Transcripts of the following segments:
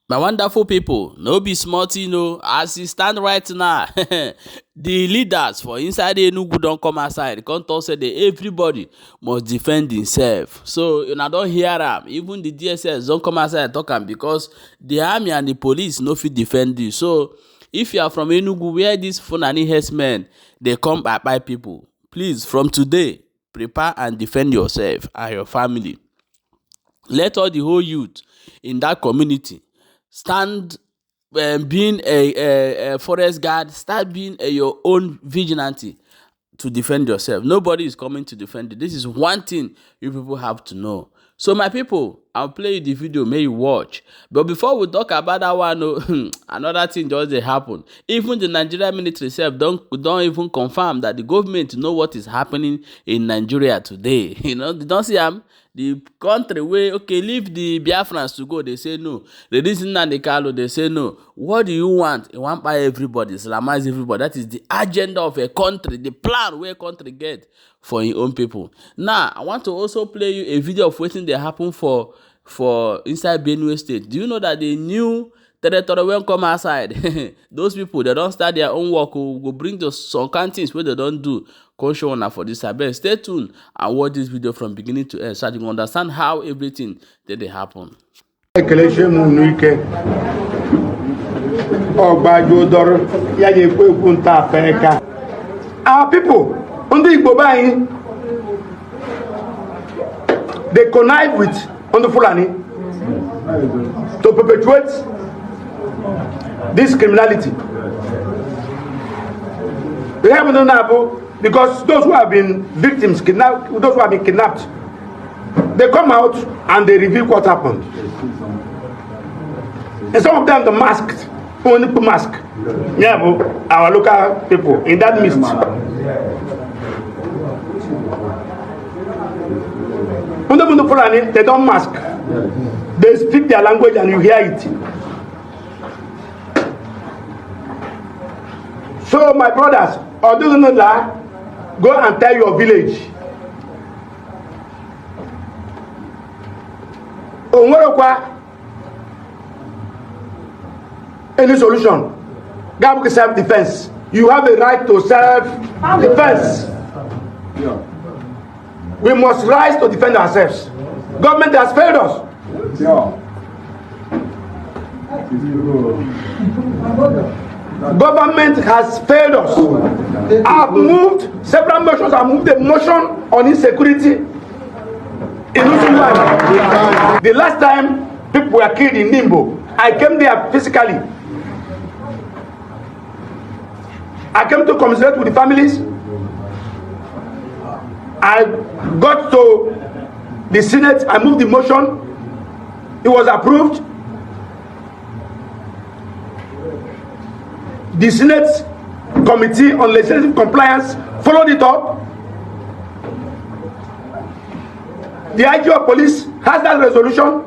My wonderful people, no be small thing o. As e stand right now, the leaders for inside Enugu don come outside come talk say everybody must defend himself. So una don hear am. Even the DSS don come outside talk am because the army and the police no fit defend you. So if you are from Enugu where these Fulani herdsmen dey come kpai people, please from today prepare and defend yourself and your family. Let all the whole youth in that community stand being a forest guard, start being your own vigilante to defend yourself. Nobody is coming to defend you. This is one thing you people have to know. So my people, I'll play you the video, may you watch. But before we talk about that one, another thing just dey happen. Even the Nigerian military itself don't even confirm that the government know what is happening in Nigeria today. You know, they don't see the country where, okay, leave the Biafrans to go, they say no. The reason and the Kalo, they say no. What do you want? You want by everybody, Islamize everybody. That is the agenda of a country, the plan where a country get for your own people. Now, I want to also play you a video of wetin dey happen for inside Benue State. Do you know that the new territory when come outside, those people, they don't start their own work, go bring some kind things where they don't do. Come show una for this abeg. Stay tuned and watch this video from beginning to end so that you can understand how everything that dey happen. Our people, under Igbo, they connive with under Fulani to perpetuate this criminality. They haven't done that because those who have been victims, those who have been kidnapped, they come out and they reveal what happened. And some of them the masked, only put mask. Yeah, our local people in that midst. They don't mask. They speak their language and you hear it. So my brothers, or do you know that? Go and tell your village. Any solution? Gabu self-defense. You have a right to self-defense. We must rise to defend ourselves. Government has failed us. Government has failed us. I've moved several motions. I moved a motion on insecurity in Usuwan. The last time people were killed in Nimbo, I came there physically. I came to commiserate with the families. I got to the Senate. I moved the motion. It was approved. The Senate Committee on Legislative Compliance followed it up. The IG of Police has that resolution.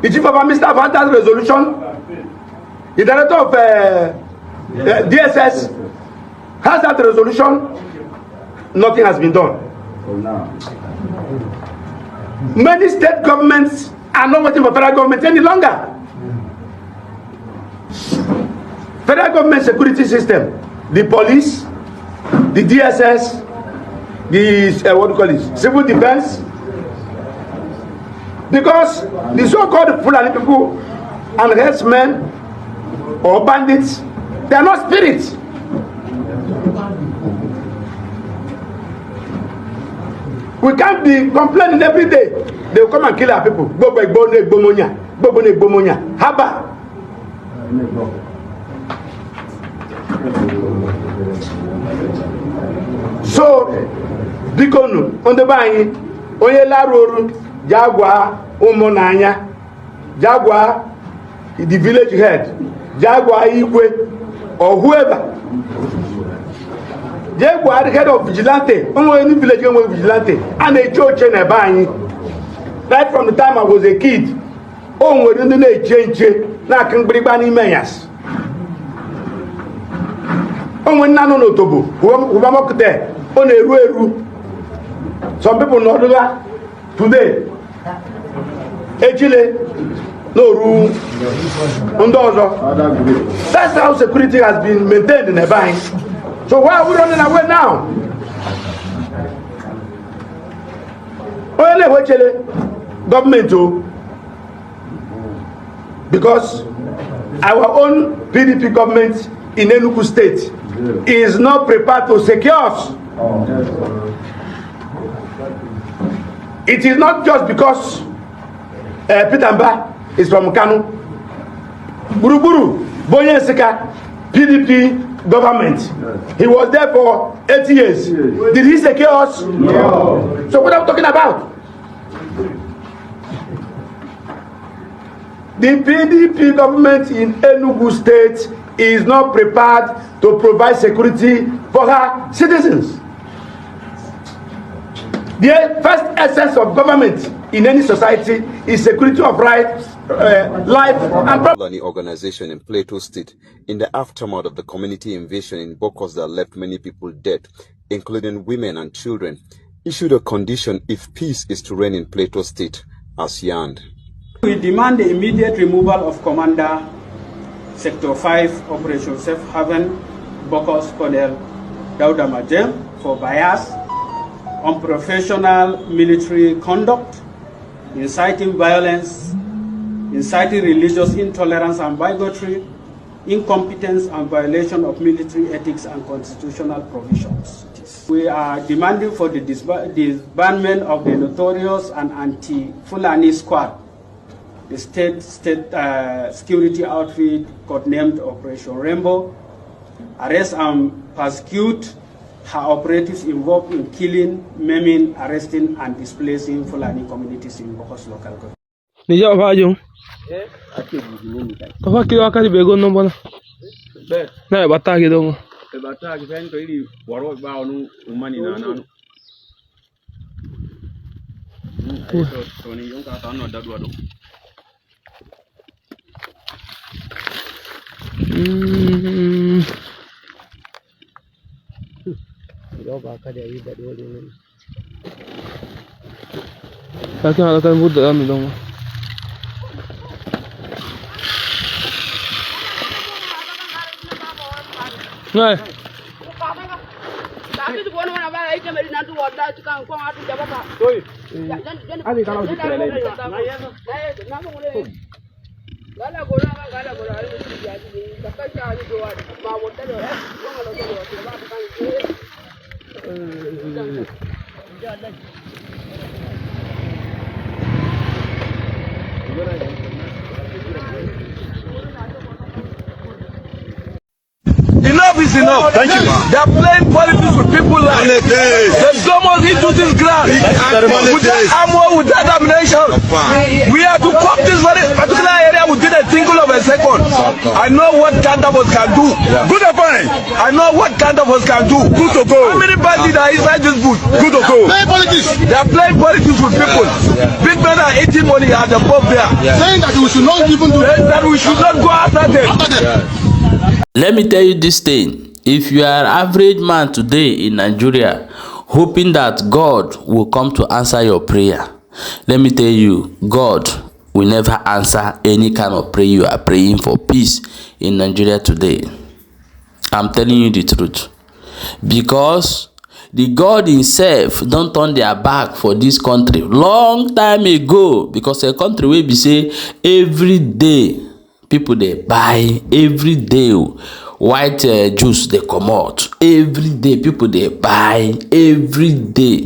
The Chief of Army Staff has that resolution. The Director of DSS has that resolution. Nothing has been done. Many state governments are not waiting for federal government any longer. Federal government security system, the police, the DSS, the what do you call it, civil defense, because the so-called Fulani people and herdsmen or bandits, they are not spirits. We can't be complaining every day. They will come and kill our people. Haba. So, bikonu on the buying, Oyela Roru, Jaguar, Umonanya, Jaguar, the village head, Jaguar Ikwe, or whoever. Jaguar, the head of vigilante, only village vigilante, and a church and a buying. Right from the time I was a kid, we're in the change, now can bring Bani Mayas. When nano no tobo, who are there on a rueru. Some people know that today. Echile, no room. That's how security has been maintained in Ebany. So why are we running away now? Government, because our own PDP government in Enugu State is not prepared to secure us. It is not just because Peter Mba is from Kanu. Buruburu, Bonyesika, PDP government. He was there for 8 years. Did he secure us? No. So what are we talking about? The PDP government in Enugu State is not prepared to provide security for her citizens. The first essence of government in any society is security of rights, life and property. An organization in Plateau State in the aftermath of the community invasion in Bokos that left many people dead, including women and children, issued a condition if peace is to reign in Plateau State as yearned. We demand the immediate removal of Commander Sector 5 Operation Safe Haven Bokos Colonel Dauda Majem for bias, unprofessional military conduct, inciting violence, inciting religious intolerance and bigotry, incompetence and violation of military ethics and constitutional provisions. We are demanding for the disbandment of the notorious and anti-Fulani squad, the state security outfit codenamed Operation Rainbow, arrest and prosecute her operatives involved in killing, maiming, arresting, and displacing Fulani communities in Bokos local government. Nija vajo. Papa kilo akali bego no bana. Na bata kidogo. Bata kifendo ili waro bao nu umani na nanu. So ni yonka tano dadwa do. Kakak akan budak anu dong. Ngai. Enough is enough. Thank you. They are playing politics with people's lives. They come us into this ground with that armor, with that ammunition. We have to pop this very particular area within a single of a second. I know what kind of us can do. Good or fine. I know what kind of us can do. Good to go. How many parties are inside this booth? Good to go. Play politics. They are playing politics with people. Big men are eating money at the pub there. Saying that we should not even do that. We should not go after them. Let me tell you this thing. If you are an average man today in Nigeria, hoping that God will come to answer your prayer, let me tell you, God will never answer any kind of prayer you are praying for peace in Nigeria today. I'm telling you the truth. Because the God himself don't turn their back for this country long time ago. Because a country will be say every day people they buy, every day white juice they come out, every day people they buy, every day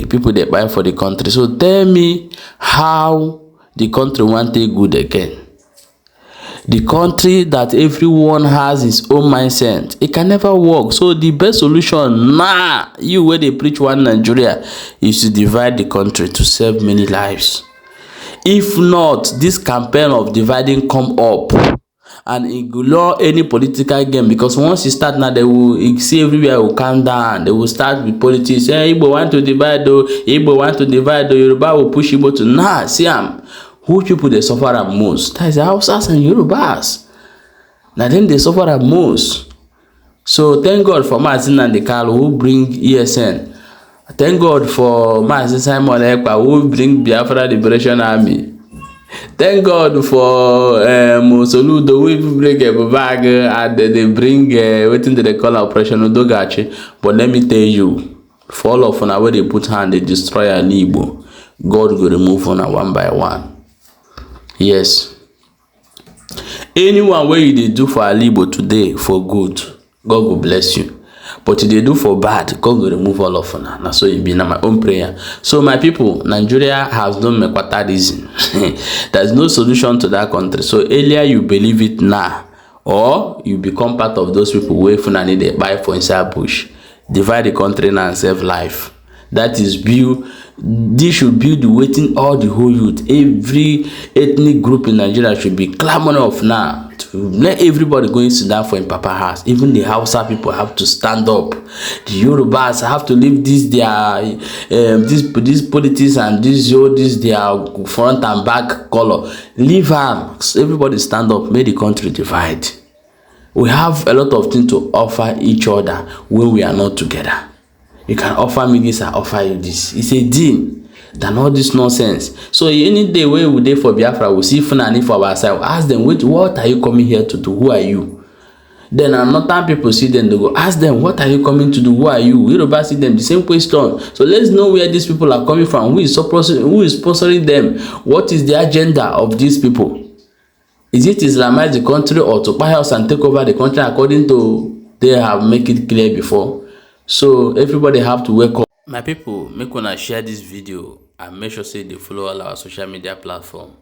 people they buy for the country. So tell me how the country want to good again. The country that everyone has his own mindset, it can never work. So the best solution now, you where they preach one Nigeria, is to divide the country to save many lives. If not, this campaign of dividing come up and ignore any political game, because once you start now, they will see everywhere will calm down. They will start with politics. Hey, Igbo want to divide though, Igbo want to divide though, Yoruba will push Igbo to nah, see who people they suffer at most? That is the Hausas and Yorubas. Now then they suffer at most. So thank God for Mazin and the Carl who bring ESN. Thank God for Master Simon Ekpa who bring Biafra Liberation Army. Thank God for Soludo. We bring a bag and they bring waiting to the call Operation Odogachi. But let me tell you, for all of them where they put hand, they destroy an Igbo. God will remove on one by one. Yes. Anyone where you they do for Alibo today for good, God will bless you. But if they do for bad, God will remove all of them. Now so it be now my own prayer. So my people, Nigeria has done mequatarism. There's no solution to that country. So earlier you believe it now, or you become part of those people where Fulani they buy for inside bush. Divide the country now and save life. That is build. This should build the waiting all the whole youth. Every ethnic group in Nigeria should be clamoring of now to let everybody go and sit down for in Papa house. Even the Hausa people have to stand up. The Yorubas have to leave this their this politics and this their front and back color. Leave them. Everybody stand up. Make the country divide. We have a lot of things to offer each other when we are not together. You can offer me this, I offer you this. It's a deal than all this nonsense. So any day where we day for Biafra, we see Fulani for ourselves. Ask them, wait, what are you coming here to do? Who are you? Then another people see them, they go, ask them, what are you coming to do? Who are you? Yoruba see them, the same question. So let's know where these people are coming from. Who is sponsoring them? What is the agenda of these people? Is it Islamize the country or to buy us and take over the country according to they have make it clear before? So everybody have to wake up. My people, make una share this video and make sure say they follow all our social media platform.